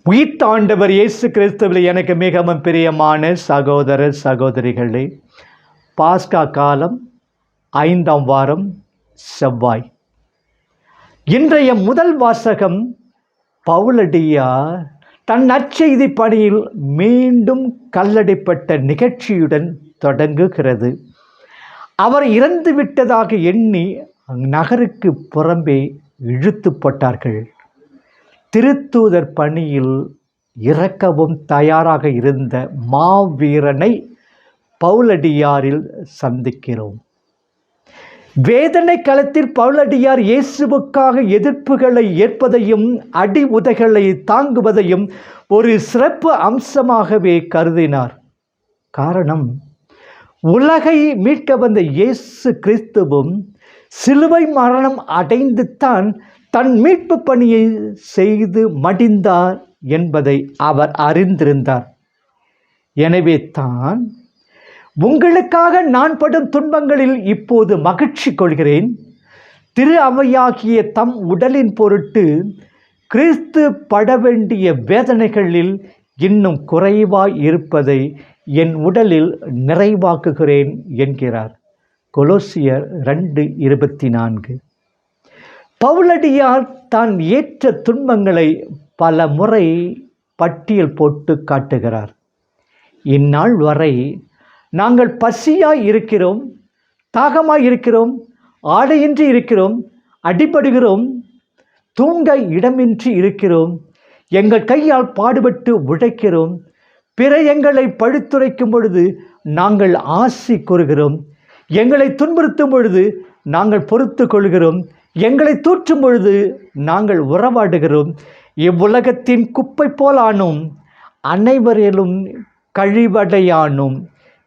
உயிர்த்தாண்டவர் இயேசு கிறிஸ்துவில் எனக்கு மிகவும் பிரியமான சகோதர சகோதரிகளே, பாஸ்கா காலம் 5ஆம் வாரம் செவ்வாய். இன்றைய முதல் வாசகம் பவுலடியார் தன் நற்செய்தி பணியில் மீண்டும் கல்லடிப்பட்ட நிகழ்ச்சியுடன் தொடங்குகிறது. அவர் இறந்துவிட்டதாக எண்ணி நகருக்கு புறம்பே இழுத்துப்பட்டார்கள். திருத்தூதர் பணியில் இறக்கவும் தயாராக இருந்த மாவீரனை பவுலடியாரில் சந்திக்கிறோம். வேதனை களத்தில் பவுலடியார் இயேசுவுக்காக எதிர்ப்புகளை ஏற்பதையும் அடி உதைகளை தாங்குவதையும் ஒரு சிறப்பு அம்சமாகவே கருதினார். காரணம், உலகை மீட்க வந்த இயேசு கிறிஸ்துவும் சிலுவை மரணம் அடைந்து தான் தன் மீட்பு பணியை செய்து மடிந்தார் என்பதை அவர் அறிந்திருந்தார். எனவே தான் உங்களுக்காக நான் படும் துன்பங்களில் இப்போது மகிழ்ச்சி கொள்கிறேன். திரு அவையாகிய தம் உடலின் பொருட்டு கிறிஸ்து பட வேண்டிய வேதனைகளில் இன்னும் குறைவாய் இருப்பதை என் உடலில் நிறைவாக்குகிறேன் என்கிறார். கொலோசியர் 2:24. பவுலடியார் தான் ஏற்ற துன்பங்களை பல முறை பட்டியல் போட்டு காட்டுகிறார். இந்நாள் வரை நாங்கள் பசியாய் இருக்கிறோம், தாகமாய் இருக்கிறோம், ஆடையின்றி இருக்கிறோம், அடிபடுகிறோம், தூங்க இடமின்றி இருக்கிறோம், எங்கள் கையால் பாடுபட்டு உழைக்கிறோம், பிற எங்களை பழித்துரைக்கும் பொழுது நாங்கள் ஆசி கூறுகிறோம், எங்களை துன்புறுத்தும் பொழுது நாங்கள் பொறுத்து கொள்கிறோம், எங்களை தூற்றும் பொழுது நாங்கள் உறவாடுகிறோம், இவ்வுலகத்தின் குப்பை போலானோம், அனைவரிலும் கழிவடையானோம்,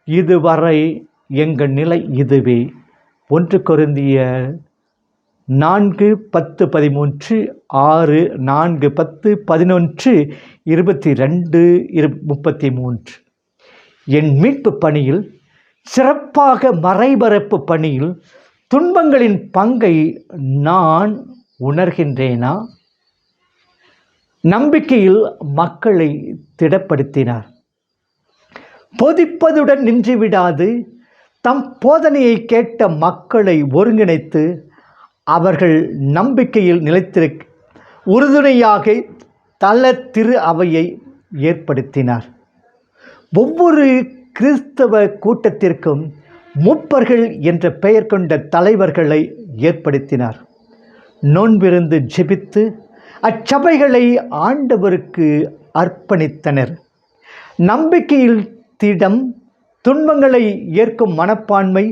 இதுவரை எங்கள் நிலை இதுவே. 1 கொரிந்தியர் 4:10-13, 6:4-10, 11:22-33. என் மீட்பு பணியில், சிறப்பாக மறைபரப்பு பணியில் துன்பங்களின் பங்கை நான் உணர்கின்றேனா? நம்பிக்கையில் மக்களை திடப்படுத்தினார். போதிப்பதுடன் நின்றுவிடாது தம் போதனையை கேட்ட மக்களை ஒருங்கிணைத்து அவர்கள் நம்பிக்கையில் நிலைத்திருக்க உறுதுணையாக தல திரு அவையை ஏற்படுத்தினார். ஒவ்வொரு கிறிஸ்தவ கூட்டத்திற்கும் மூப்பர்கள் என்ற பெயர் கொண்ட தலைவர்களை ஏற்படுத்தினார். நோன்பிருந்து ஜெபித்து அச்சபைகளை ஆண்டவருக்கு அர்ப்பணித்தனர். நம்பிக்கையில் திடம், துன்பங்களை ஏற்கும் மனப்பான்மை,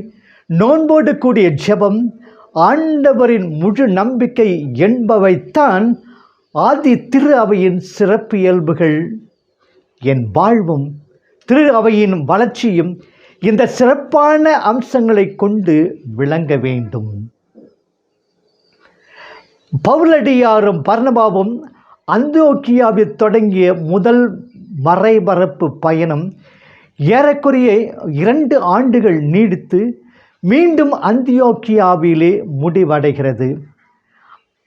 நோன்போடு கூடிய ஜெபம், ஆண்டவரின் முழு நம்பிக்கை என்பவைத்தான் ஆதி திரு அவையின் சிறப்பியல்புகள். என் வாழ்வும் திரு அவையின் வளர்ச்சியும் இந்த சிறப்பான அம்சங்களை கொண்டு விளங்க வேண்டும். பவுலடியாரும் பர்னபாவும் அந்தியோக்கியாவில் தொடங்கிய முதல் மறைபரப்பு பயணம் ஏறக்குறைய 2 ஆண்டுகள் நீடித்து மீண்டும் அந்தியோக்கியாவிலே முடிவடைகிறது.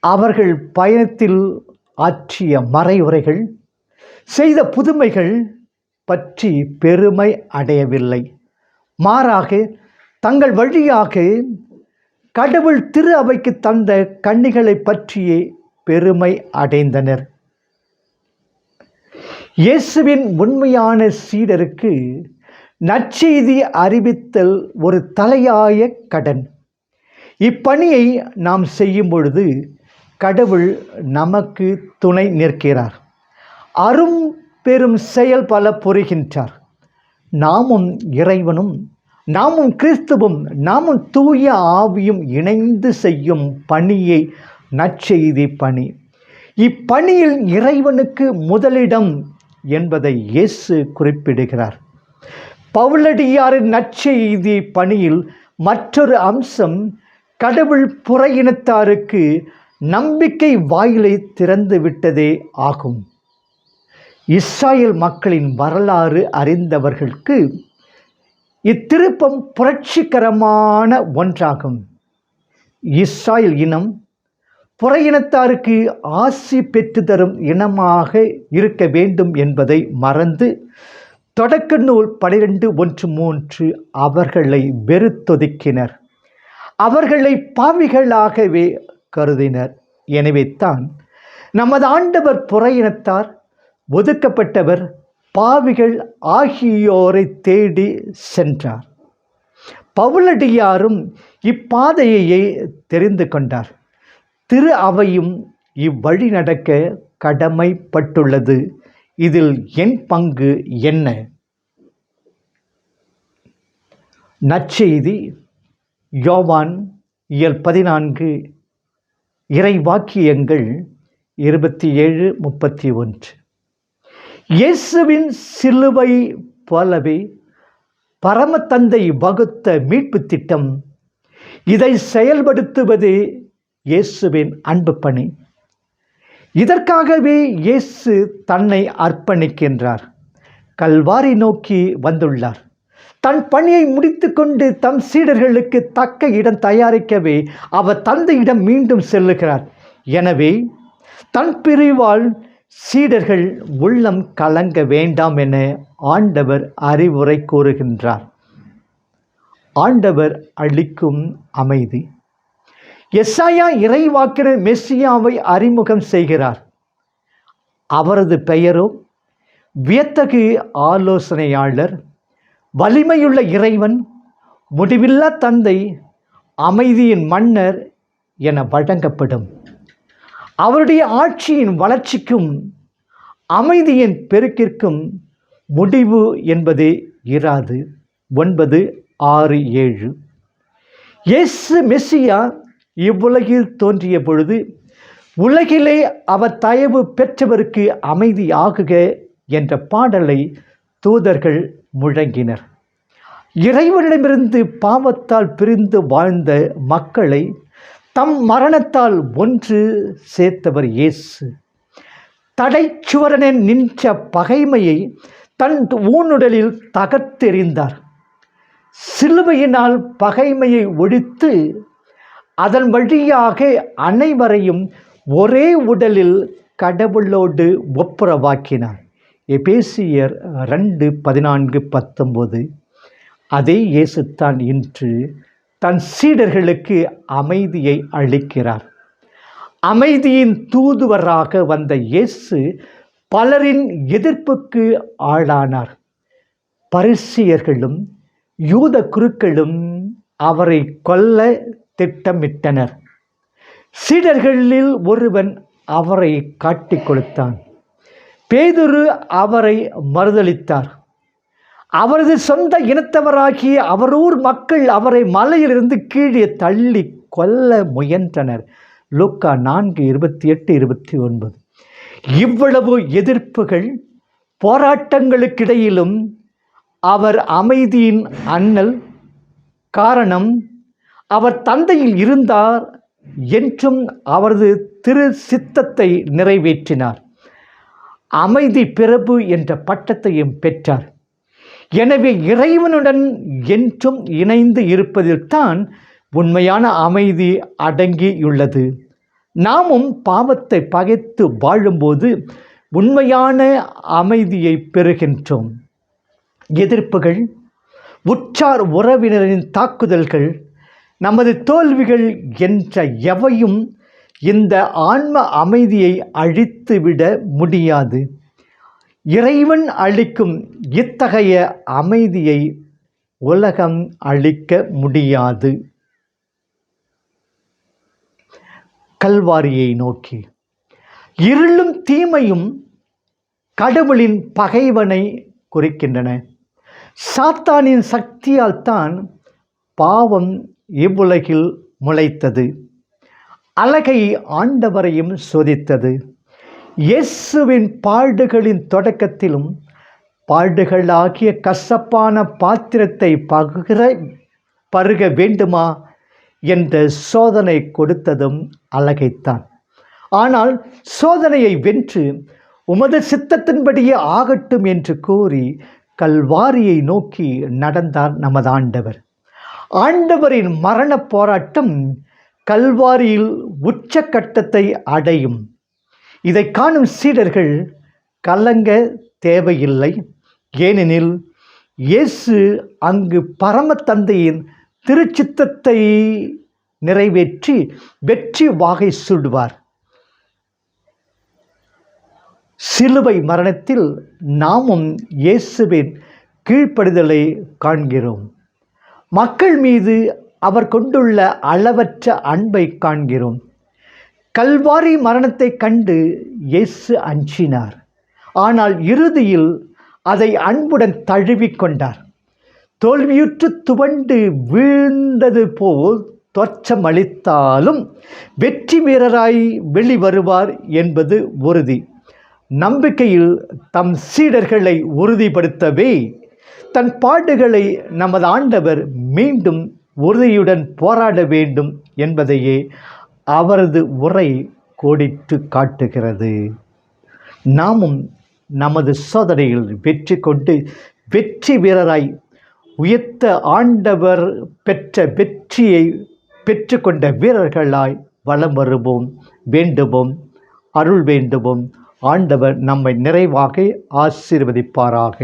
அவர்கள் பயணத்தில் ஆற்றிய மறைவுரைகள், செய்த புதுமைகள் பற்றி பெருமை அடையவில்லை. மாறாக தங்கள் வழியாக கடவுள் திரு அவைக்கு தந்த கன்னிகளை பற்றியே பெருமை அடைந்தனர். இயேசுவின் உண்மையான சீடருக்கு நற்செய்தி அறிவித்தல் ஒரு தலையாய கடன். இப்பணியை நாம் செய்யும் பொழுது கடவுள் நமக்கு துணை நிற்கிறார். அரும் பெரும் செயல் பல புரிகின்றார். நாமும் இறைவனும், நாமும் கிறிஸ்துவும், நாமும் தூய ஆவியும் இணைந்து செய்யும் பணியை நற்செய்தி பணி. இப்பணியில் இறைவனுக்கு முதலிடம் என்பதை இயேசு குறிப்பிடுகிறார். பவுலடியாரின் நற்செய்தி பணியில் மற்றொரு அம்சம் கடவுள் புற இனத்தாருக்கு நம்பிக்கை வாயிலை திறந்து விட்டதே ஆகும். இஸ்ராயேல் மக்களின் வரலாறு அறிந்தவர்களுக்கு இத்திருப்பம் புரட்சிகரமான ஒன்றாகும். இஸ்ராயேல் இனம் புற இனத்தாருக்கு ஆசி பெற்று தரும் இனமாக இருக்க வேண்டும் என்பதை மறந்து தொடக்க நூல் 12:1-3 அவர்களை வெறுத்தொதுக்கினர். அவர்களை பாவிகளாகவே கருதினர். எனவே தான் நமது ஆண்டவர் புற இனத்தார், ஒதுக்கப்பட்டவர், பாவிகள் ஆகியோரை தேடி சென்றார். பவுலடியாரும் இப்பாதையையே தெரிந்து கொண்டார். திரு அவையும் இவ்வழி நடக்க கடமைப்பட்டுள்ளது. இதில் என் பங்கு என்ன? நற்செய்தி யோவான் இயல் 14 இறைவாக்கியங்கள் 27-31. இயேசுவின் சிலுவை போலவே பரமதந்தை வகுத்த மீட்பு திட்டம், இதை செயல்படுத்துவது இயேசுவின் அன்பு பணி. இதற்காகவே இயேசு தன்னை அர்ப்பணிக்கின்றார். கல்வாரி நோக்கி வந்துள்ளார். தன் பணியை முடித்துக்கொண்டு தம் சீடர்களுக்கு தக்க இடம் தயாரிக்கவே அவர் தந்தையிடம் மீண்டும் செல்லுகிறார். எனவே தன் பிரிவால் சீடர்கள் உள்ளம் கலங்க வேண்டாம் என ஆண்டவர் அறிவுரை கூறுகின்றார். ஆண்டவர் அளிக்கும் அமைதி. எசாயா இறைவாக்கினர் மெசியாவை அறிமுகம் செய்கிறார். அவரது பெயரோ வியத்தகு ஆலோசனையாளர், வலிமையுள்ள இறைவன், முடிவில்லா தந்தை, அமைதியின் மன்னர் என வழங்கப்படும். அவருடைய ஆட்சியின் வளர்ச்சிக்கும் அமைதியின் பெருக்கிற்கும் முடிவு என்பதே இராது. 9:6-7. இயேசு மெசியா இவ்வுலகில் தோன்றிய பொழுது உலகிலே அவர் தயவு பெற்றவருக்கு அமைதியாகுக என்ற பாடலை தூதர்கள் முழங்கினர். இறைவனிடமிருந்து பாவத்தால் பிரிந்து வாழ்ந்த மக்களை தம் மரணத்தால் ஒன்று சேர்த்தவர் இயேசு. தடைச்சுவரன நின்ற பகைமையை தன் ஊனுடலில் தகர்த்தெறிந்தார். சிலுவையினால் பகைமையை ஒழித்து அதன் வழியாக அனைவரையும் ஒரே உடலில் கடவுளோடு ஒப்புரவாக்கினார். எபேசியர் 2:14-19. அதே இயேசுத்தான் இன்று தன் சீடர்களுக்கு அமைதியை அளிக்கிறார். அமைதியின் தூதுவராக வந்த இயேசு பலரின் எதிர்ப்புக்கு ஆளானார். பரிசேயர்களும் யூத குருக்களும் அவரை கொல்ல திட்டமிட்டனர். சீடர்களில் ஒருவன் அவரை காட்டிக் கொடுத்தான். பேதுரு அவரை மறுதலித்தார். அவரது சொந்த இனத்தவராகிய அவரூர் மக்கள் அவரை மலையிலிருந்து கீழே தள்ளி கொல்ல முயன்றனர். லூக்கா 4:28-29. இவ்வளவு எதிர்ப்புகள், போராட்டங்களுக்கிடையிலும் அவர் அமைதியின் அண்ணல். காரணம், அவர் தந்தையில் இருந்தார் என்றும் அவரது திரு சித்தத்தை நிறைவேற்றினார். அமைதி பிரபு என்ற பட்டத்தையும் பெற்றார். எனவே இறைவனுடன் என்றும் இணைந்து இருப்பதில்தான் உண்மையான அமைதி அடங்கியுள்ளது. நாமும் பாவத்தை பகைத்து வாழும்போது உண்மையான அமைதியை பெறுகின்றோம். எதிர்ப்புகள், உற்றார் உறவினரின் தாக்குதல்கள், நமது தோல்விகள் என்ற எவையும் இந்த ஆன்ம அமைதியை அழித்துவிட முடியாது. இறைவன் அளிக்கும் இத்தகைய அமைதியை உலகம் அளிக்க முடியாது. கல்வாரியை நோக்கி. இருளும் தீமையும் கடவுளின் பகைவனை குறிக்கின்றன. சாத்தானின் சக்தியால் தான் பாவம் இவ்வுலகில் முளைத்தது. அழகை ஆண்டவரையும் சோதித்தது. இயேசுவின் பாடுகளின் தொடக்கத்திலும் பாடுகளாகிய கசப்பான பாத்திரத்தை பருக வேண்டுமா என்ற சோதனை கொடுத்ததும் அழகைத்தான். ஆனால் சோதனையை வென்று உமது சித்தத்தின்படியே ஆகட்டும் என்று கூறி கல்வாரியை நோக்கி நடந்தார் நமது ஆண்டவர். ஆண்டவரின் மரண போராட்டம் கல்வாரியில் உச்சக்கட்டத்தை அடையும். இதை காணும் சீடர்கள் கலங்க தேவையில்லை. ஏனெனில் இயேசு அங்கு பரம தந்தையின் திருச்சித்தத்தை நிறைவேற்றி வெற்றி வாகை சூடுவார். சிலுவை மரணத்தில் நாமும் இயேசுவின் கீழ்ப்படிதலை காண்கிறோம். மக்கள் மீது அவர் கொண்டுள்ள அளவற்ற அன்பை காண்கிறோம். கல்வாரி மரணத்தை கண்டு இயேசு அஞ்சினார். ஆனால் இறுதியில் அதை அன்புடன் தழுவிக்கொண்டார். தோல்வியுற்று துவண்டு வீழ்ந்தது போல் தோற்றமளித்தாலும் வெற்றி வீரராய் வெளிவருவார் என்பது உறுதி. நம்பிக்கையில் தம் சீடர்களை உறுதிப்படுத்தவே தன் பாடுகளை நமது ஆண்டவர் மீண்டும் உறுதியுடன் போராட வேண்டும் என்பதையே அவரது உரை கோடிட்டு காட்டுகிறது. நாமும் நமது சோதனையில் வெற்றி கொண்டு வெற்றி வீரராய் உயர்த்த ஆண்டவர் பெற்ற வெற்றியை பெற்றுக்கொண்ட வீரர்களாய் வலம் வருவோம், வேண்டுவோம், அருள் வேண்டுவோம். ஆண்டவர் நம்மை நிறைவாக ஆசீர்வதிப்பாராக.